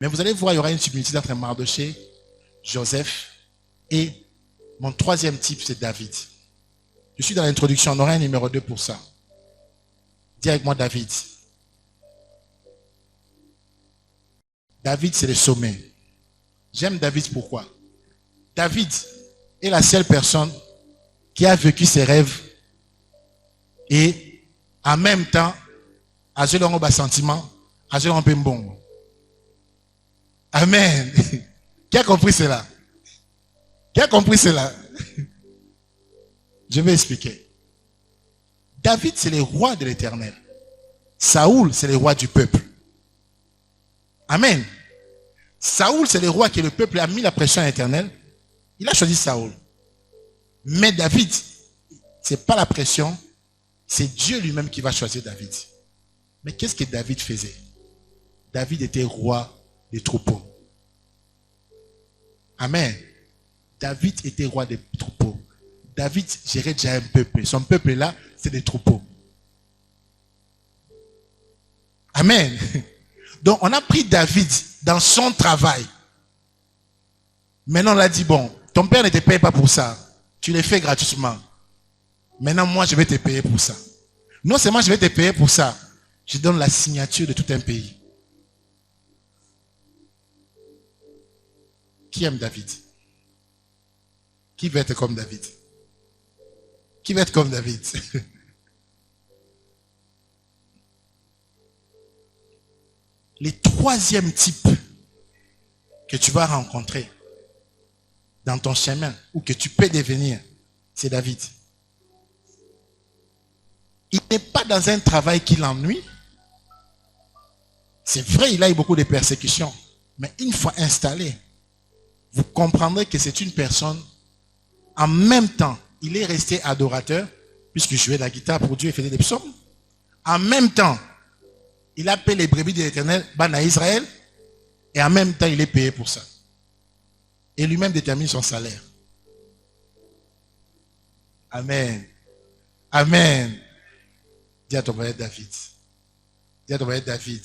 Mais vous allez voir, il y aura une similitude entre Mardochée, Joseph et mon troisième type, c'est David. Je suis dans l'introduction, on aura un numéro 2 pour ça. Dis avec moi David. David, c'est le sommet. J'aime David pourquoi? David est la seule personne qui a vécu ses rêves et en même temps, a joué un sentiment, a joué un peu bon. Amen. Qui a compris cela? Qui a compris cela? Je vais expliquer. David, c'est le roi de l'Éternel. Saoul, c'est le roi du peuple. Amen. Saoul, c'est le roi que le peuple a mis la pression à l'Éternel. Il a choisi Saoul. Mais David, c'est pas la pression, c'est Dieu lui-même qui va choisir David. Mais qu'est-ce que David faisait? David était roi des troupeaux. Amen. David était roi des troupeaux. David gérait déjà un peuple. Son peuple là, c'est des troupeaux. Amen. Donc on a pris David dans son travail. Maintenant on l'a dit, bon, ton père ne te paye pas pour ça. Tu le fais gratuitement. Maintenant moi je vais te payer pour ça. Non seulement je vais te payer pour ça, je donne la signature de tout un pays. Qui aime David? Qui veut être comme David? Qui veut être comme David? Le troisième type que tu vas rencontrer dans ton chemin ou que tu peux devenir, c'est David. Il n'est pas dans un travail qui l'ennuie. C'est vrai, il a eu beaucoup de persécutions. Mais une fois installé, vous comprendrez que c'est une personne, en même temps, il est resté adorateur, puisqu'il jouait la guitare pour Dieu et faisait des psaumes. En même temps, il a payé les brebis de l'Éternel, à Israël, et en même temps, il est payé pour ça. Et lui-même détermine son salaire. Amen. Amen. Dis à ton frère David. Dis à ton frère David.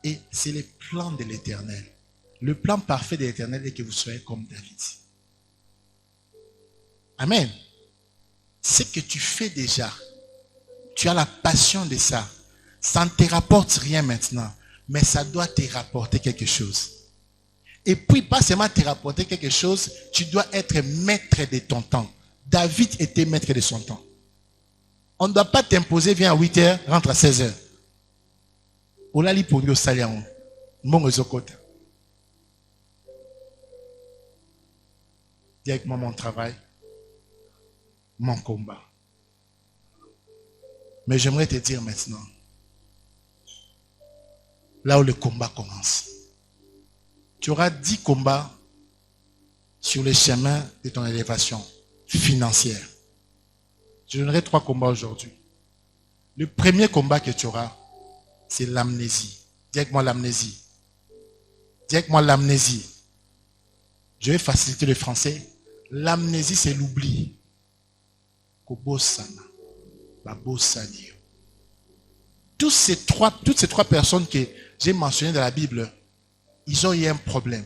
Et c'est le plan de l'Éternel. Le plan parfait de l'Éternel est que vous soyez comme David. Amen. Ce que tu fais déjà, tu as la passion de ça. Ça ne te rapporte rien maintenant, mais ça doit te rapporter quelque chose. Et puis, pas seulement te rapporter quelque chose, tu dois être maître de ton temps. David était maître de son temps. On ne doit pas t'imposer, viens à 8h, rentre à 16h. Olali pour nous, salion. Mon zokota. Dis avec moi mon travail, mon combat. Mais j'aimerais te dire maintenant, là où le combat commence. Tu auras 10 combats sur le chemin de ton élévation financière. Je donnerai 3 combats aujourd'hui. Le premier combat que tu auras, c'est l'amnésie. Dis avec moi l'amnésie. Dis avec moi l'amnésie. Je vais faciliter le français. L'amnésie, c'est l'oubli. Kobosana. Babosani. Toutes ces trois personnes que j'ai mentionnées dans la Bible, ils ont eu un problème.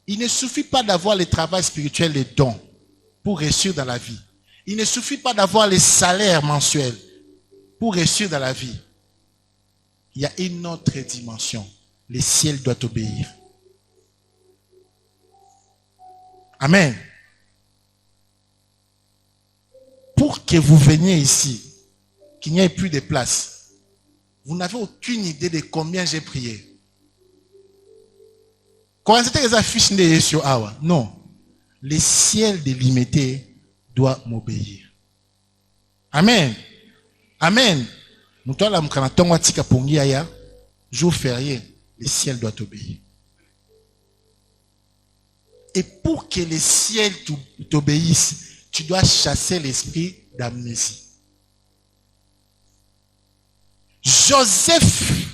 Il ne suffit pas d'avoir le travail spirituel, les dons, pour réussir dans la vie. Il ne suffit pas d'avoir les salaires mensuels pour réussir dans la vie. Il y a une autre dimension. Le ciel doit obéir. Amen. Pour que vous veniez ici, qu'il n'y ait plus de place, vous n'avez aucune idée de combien j'ai prié. Quand c'était les affiches de Yeshua Awa, non. Le ciel délimité doit m'obéir. Amen. Amen. Nous t'en l'avons quand on tika pongi aya, jour férié, le ciel doit obéir. Et pour que le ciel t'obéisse, tu dois chasser l'esprit d'amnésie. Joseph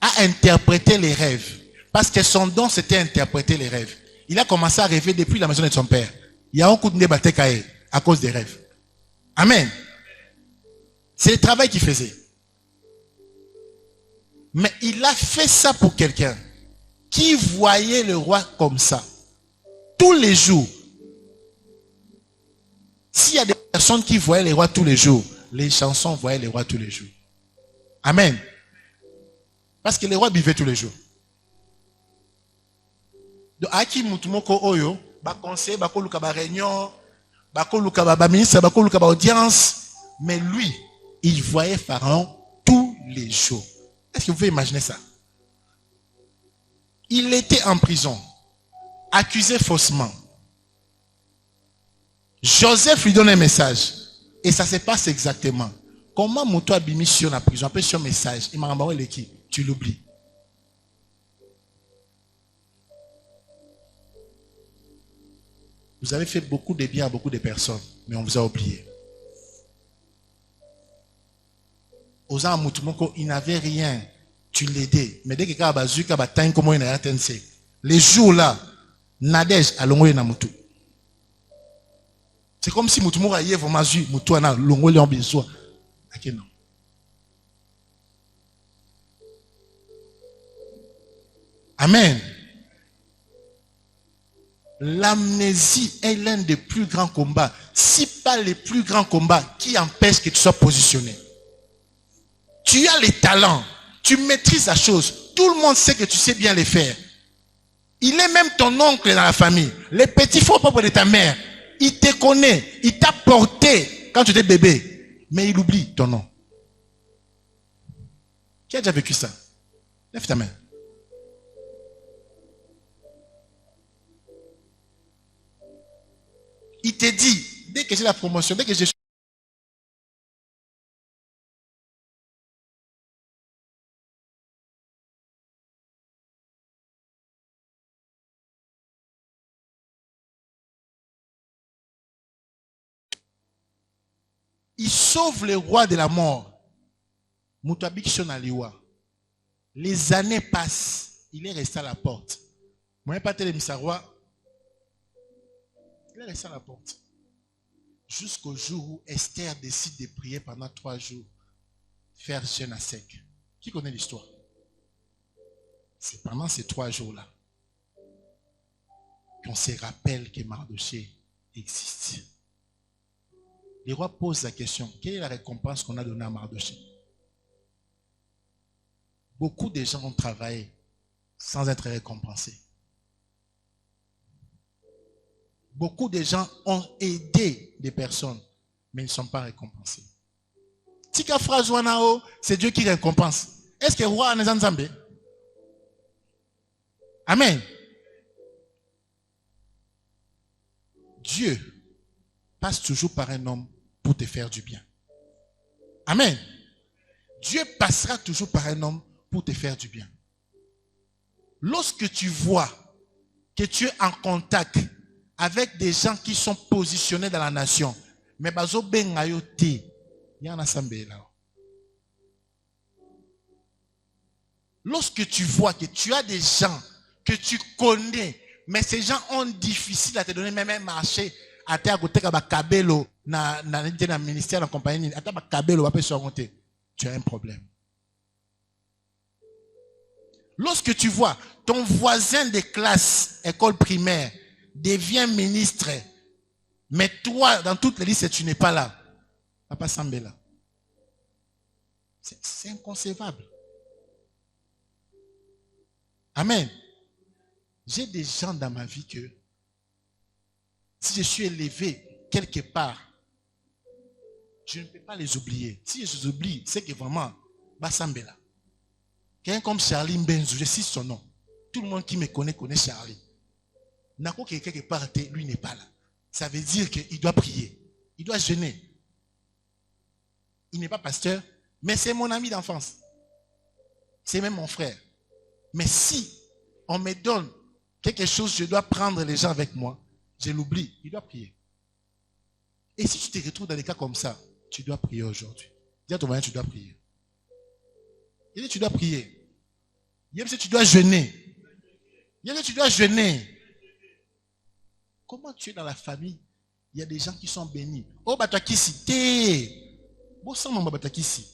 a interprété les rêves. Parce que son don, c'était interpréter les rêves. Il a commencé à rêver depuis la maison de son père. Il y a un coup de nez batekaye à cause des rêves. Amen. C'est le travail qu'il faisait. Mais il a fait ça pour quelqu'un qui voyait le roi comme ça. Tous les jours. S'il y a des personnes qui voyaient les rois tous les jours, les chansons voyaient les rois tous les jours. Amen. Parce que les rois vivaient tous les jours. Donc, Aki Mutumoko Oyo, ba conseil, ba koluka ba réunion, ba koluka ba ministre, ba koluka ba audience. Mais lui, il voyait Pharaon tous les jours. Est-ce que vous pouvez imaginer ça? Il était en prison, accusé faussement. Joseph lui donne un message. Et ça se passe exactement. Comment Moutou a mis sur la prison, après sur message, il m'a envoyé l'équipe, tu l'oublies. Vous avez fait beaucoup de bien à beaucoup de personnes, mais on vous a oublié. Osa Moutoumoko, il n'avait rien. Tu l'aidais. Mais dès que quelqu'un a bazu, quelqu'un a battu, comment il a atteint. Les jours-là, Nadège a l'ongolé na Moutou. C'est comme si Moutoumoko a yé vraiment zu, Moutou a l'ongolé en besoin. Ok, non. Amen. L'amnésie est l'un des plus grands combats, si pas les plus grands combats qui empêchent que tu sois positionné. Tu as les talents, tu maîtrises la chose, tout le monde sait que tu sais bien les faire. Il est même ton oncle dans la famille, les petits frères propres de ta mère. Il te connaît, il t'a porté quand tu étais bébé, mais il oublie ton nom. Qui a déjà vécu ça? Lève ta main. Il te dit, dès que j'ai la promotion, dès que je suis... Il sauve le roi de la mort. Les années passent. Il est resté à la porte. Moi, pas télé roi. Il est resté à la porte. Jusqu'au jour où Esther décide de prier pendant 3 jours. Faire jeûne à sec. Qui connaît l'histoire? C'est pendant ces 3 jours-là qu'on se rappelle que Mardochée existe. Le roi pose la question, quelle est la récompense qu'on a donnée à Mardochée? Beaucoup de gens ont travaillé sans être récompensés. Beaucoup de gens ont aidé des personnes, mais ils ne sont pas récompensés. Tika phrase wanao, c'est Dieu qui récompense. Est-ce que le roi en Zambé? Amen. Dieu passe toujours par un homme pour te faire du bien. Amen. Dieu passera toujours par un homme pour te faire du bien. Lorsque tu vois que tu es en contact avec des gens qui sont positionnés dans la nation, mais bazo bengayo te, yana sambe là. Lorsque tu vois que tu as des gens que tu connais, mais ces gens ont difficile à te donner même un marché, à te côté ka ba kabelo na ministère de compagnie, à ta ba kabelo va pas se remonter. Tu as un problème. Lorsque tu vois ton voisin de classe, école primaire, devient ministre, mais toi, dans toutes les listes, tu n'es pas là. Papa Sambela. C'est inconcevable. Amen. J'ai des gens dans ma vie que, si je suis élevé quelque part, je ne peux pas les oublier. Si je les oublie, c'est que vraiment, Basambela. Quelqu'un comme Charlie Mbenzu, je cite son nom. Tout le monde qui me connaît Charlie. Nako qui est quelque part, lui n'est pas là. Ça veut dire qu'il doit prier. Il doit jeûner. Il n'est pas pasteur, mais c'est mon ami d'enfance. C'est même mon frère. Mais si on me donne quelque chose, je dois prendre les gens avec moi, je l'oublie. Il doit prier. Et si tu te retrouves dans des cas comme ça, tu dois prier aujourd'hui. Dis à ton voisin, tu dois prier. Il dit, tu dois prier. Il dit, tu dois jeûner. Il dit, tu dois jeûner. Comment tu es dans la famille? Il y a des gens qui sont bénis. Oh, batakisi, té. Bon sang, mon batakisi.